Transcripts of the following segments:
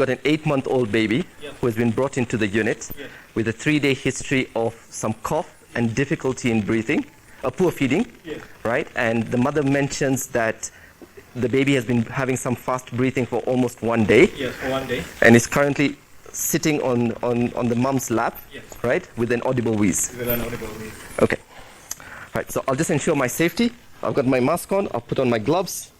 got an 8-month-old baby Yes. who has been brought into the unit Yes. with a 3-day history of some cough and difficulty in breathing, poor feeding, Yes. right? And the mother mentions that the baby has been having some fast breathing for almost 1 day. Yes, for 1 day. And is currently sitting on the mom's lap, Yes. right, with an audible wheeze. With an audible wheeze. Okay. Right, so I'll just ensure my safety. I've got my mask on, I'll put on my gloves.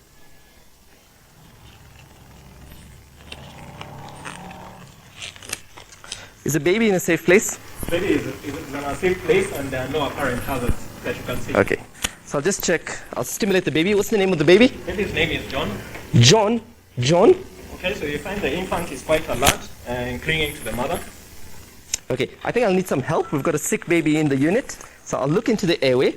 Is the baby in a safe place? Baby is in a safe place and there are no apparent hazards that you can see. Okay. So I'll just check. I'll stimulate the baby. What's the name of the baby? Baby's name is John. John. John? Okay, so you find the infant is quite alert and clinging to the mother. Okay, I think I'll need some help. We've got a sick baby in the unit. So I'll look into the airway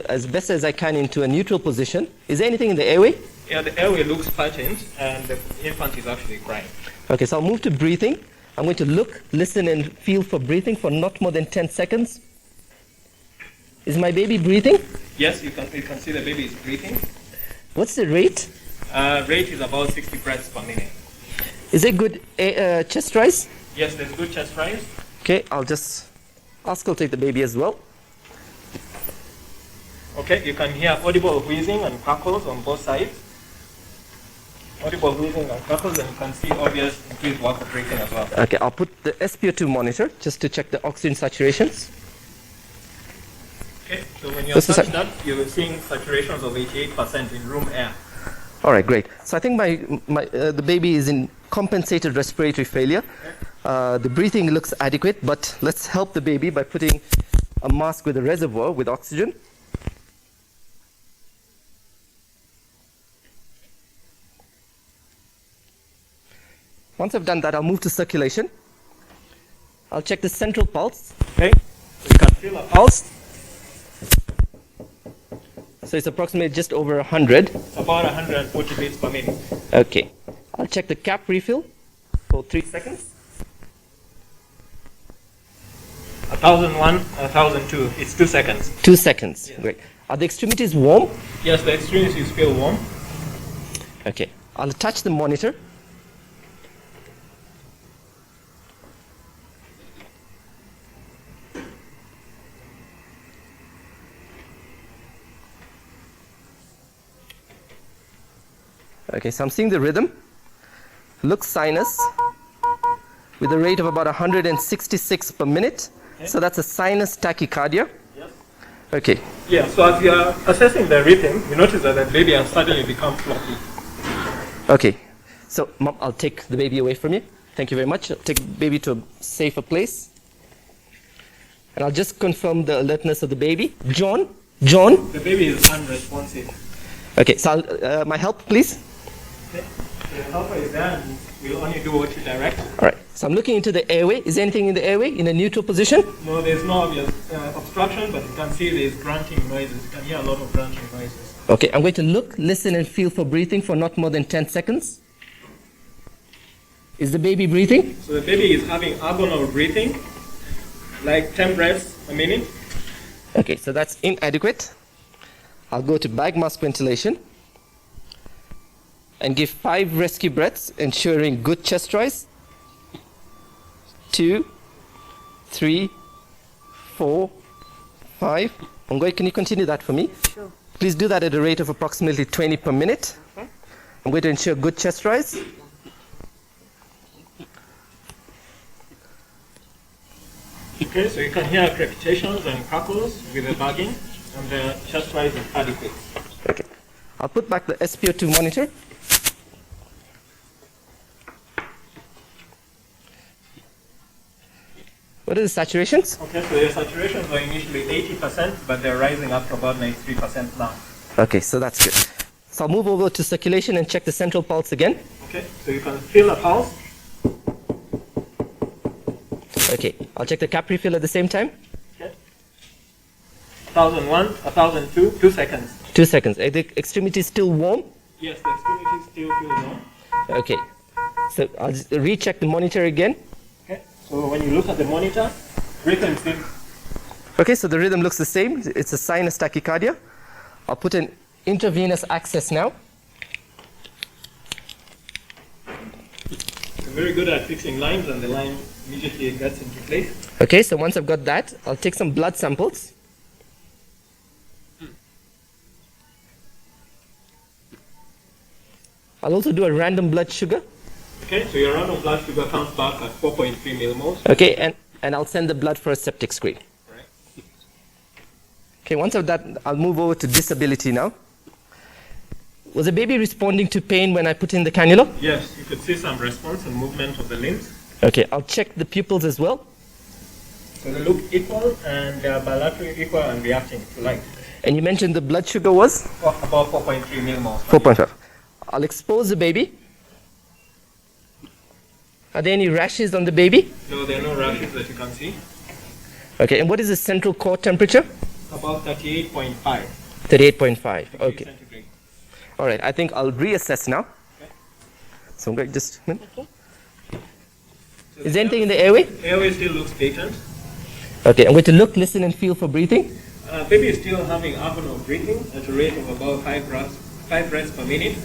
as best as I can into a neutral position. Is there anything in the airway? Yeah, the airway looks patent and the infant is actually crying. Okay, so I'll move to breathing. I'm going to look, listen, and feel for breathing for not more than 10 seconds. Is my baby breathing? Yes, you can see the baby is breathing. What's the rate? Rate is about 60 breaths per minute. Is it good chest rise? Yes, there's good chest rise. Okay, I'll just ask her to take the baby as well. Okay, you can hear audible wheezing and crackles on both sides. Audible wheezing and crackles, and you can see obvious increased work of breathing as well. Okay, I'll put the SpO2 monitor just to check the oxygen saturations. Okay, so when you This is touch that, you're seeing saturations of 88% in room air. All right, great. So I think the baby is in compensated respiratory failure. The breathing looks adequate, but let's help the baby by putting a mask with a reservoir with oxygen. Once I've done that, I'll move to circulation. I'll check the central pulse. Okay, you can feel a pulse. So it's approximately just over 100. It's about 140 beats per minute. Okay. I'll check the cap refill for 3 seconds. 1001, 1002. It's 2 seconds. 2 seconds. Yes. Great. Are the extremities warm? Yes, the extremities feel warm. Okay. I'll attach the monitor. Okay, so I'm seeing the rhythm. Looks sinus with a rate of about 166 per minute. Okay. So that's a sinus tachycardia. Yes. Okay. Yeah, so as you are assessing the rhythm, you notice that the baby has suddenly become floppy. Okay. So, Mom, I'll take the baby away from you. Thank you very much. I'll take the baby to a safer place. And I'll just confirm the alertness of the baby. John? John? The baby is unresponsive. Okay, so my help, please. Okay. The helper is there and will only do what you direct. All right. So I'm looking into the airway. Is there anything in the airway in a neutral position? No, there's no obvious obstruction, but you can see there's grunting noises. You can hear a lot of grunting noises. Okay, I'm going to look, listen, and feel for breathing for not more than 10 seconds. Is the baby breathing? So the baby is having agonal breathing, like 10 breaths a minute. Okay, so that's inadequate. I'll go to bag mask ventilation and give 5 rescue breaths, ensuring good chest rise. 2, 3, 4, 5. Ongoy, can you continue that for me? Sure. Please do that at a rate of approximately 20 per minute. Okay. I'm going to ensure good chest rise. Okay, so you can hear crepitations and crackles with the bagging, and the chest rise is adequate. Okay. I'll put back the SpO2 monitor. What are the saturations? Okay, so the saturations were initially 80%, but they're rising up to about 93% now. Okay, so that's good. So I'll move over to circulation and check the central pulse again. Okay, so you can feel a pulse. Okay, I'll check the cap refill at the same time. Okay. 1001, 1002, 2 seconds. 2 seconds. Are the extremities still warm? Yes, the extremities still feel warm. Okay. So I'll just recheck the monitor again. Okay, so when you look at the monitor, rhythm still. Okay, so the rhythm looks the same. It's a sinus tachycardia. I'll put an intravenous access now. I'm very good at fixing lines, and the line immediately gets into place. Okay, so once I've got that, I'll take some blood samples. I'll also do a random blood sugar. Okay, so your random blood sugar comes back at 4.3 millimoles. Okay, and I'll send the blood for a septic screen. Right. Okay, once I've done, I'll move over to disability now. Was the baby responding to pain when I put in the cannula? Yes, you could see some response and movement of the limbs. Okay, I'll check the pupils as well. So they look equal, and they are bilaterally equal and reacting to light. And you mentioned the blood sugar was? About 4.3 millimoles. 4.5. I'll expose the baby. Are there any rashes on the baby? No, there are no rashes that you can see. Okay, and what is the central core temperature? About 38.5 38.5. degrees Okay. centigrade. All right, I think I'll reassess now. Okay. So I'm going to just. So Is there anything in the airway? Airway still looks patent. Okay, I'm going to look, listen, and feel for breathing. Baby is still having apnea breathing at a rate of about 5 breaths per minute.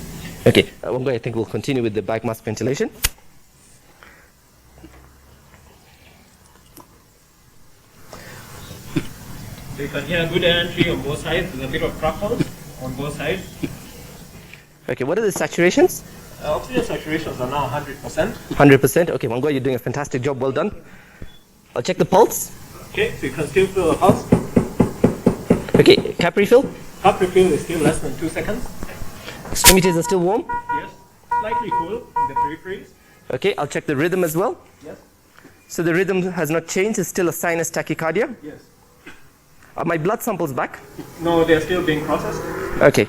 Okay, I think we'll continue with the bag mask ventilation. So you can hear good air entry on both sides. There's a bit of crackles on both sides. Okay, what are the saturations? Oxygen saturations are now 100%. 100%. Okay, Mongo, you're doing a fantastic job. Well done. I'll check the pulse. Okay, so you can still feel the pulse. Okay, cap refill. Cap refill is still less than 2 seconds. Extremities are still warm. Yes, slightly cool in the peripheries. Okay, I'll check the rhythm as well. Yes, So the rhythm has not changed. It's still a sinus tachycardia. yes. Are my blood samples back? No, they're still being processed. Okay.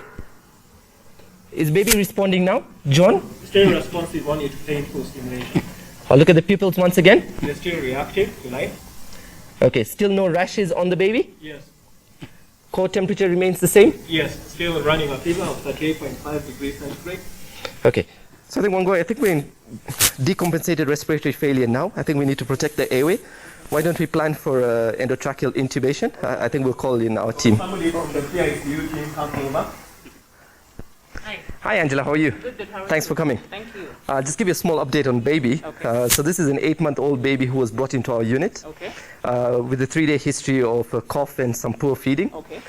Is baby responding now? John? Still responsive only to painful stimulation. I'll look at the pupils once again. They're still reactive to light. Okay, still no rashes on the baby. Yes, Core temperature remains the same. yes. Still running a fever of 38.5 degrees centigrade. Okay. So I think we're in decompensated respiratory failure now. I think we need to protect the airway. Why don't we plan for endotracheal intubation? I think we'll call in our team. Somebody from the PICU team comes over. Hi. Hi, Angela. How are you? Good, good. How are Thanks you? for coming. Thank you. Just give you a small update on baby. Okay. So this is an 8-month-old baby who was brought into our unit Okay. with a 3-day history of cough and some poor feeding. Okay.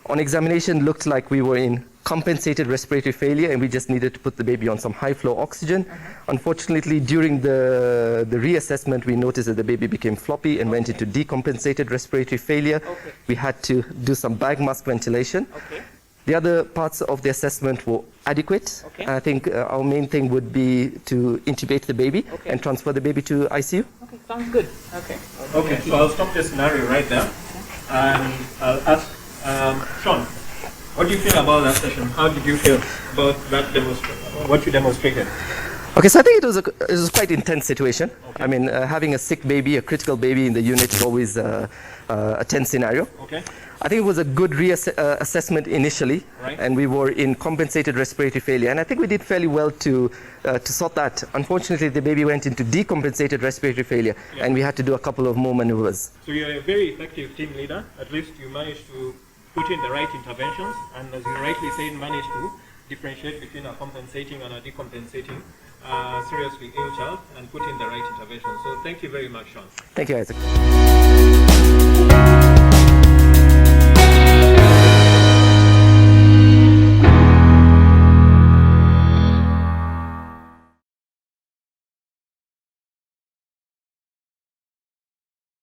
On examination, looked like we were in compensated respiratory failure and we just needed to put the baby on some high flow oxygen. Unfortunately, during the reassessment, we noticed that the baby became floppy and went into decompensated respiratory failure. Okay. We had to do some bag mask ventilation. Okay. The other parts of the assessment were adequate. Okay. I think our main thing would be to intubate the baby Okay. and transfer the baby to ICU. Okay. Sounds good. Okay. Okay, so I'll stop the scenario right there. And I'll ask Sean, what do you feel about that session? How did you feel about that what you demonstrated? Okay, so I think it was quite intense situation. I mean, having a sick baby, a critical baby in the unit is always a tense scenario. Okay. I think it was a good assessment initially, Right. and we were in compensated respiratory failure, and I think we did fairly well to sort that. Unfortunately, the baby went into decompensated respiratory failure, and we had to do a couple of more maneuvers. So you're a very effective team leader. At least you managed to put in the right interventions, and as you rightly said, managed to differentiate between a compensating and a decompensating seriously ill child and put in the right intervention. So thank you very much, Sean. Thank you, Isaac.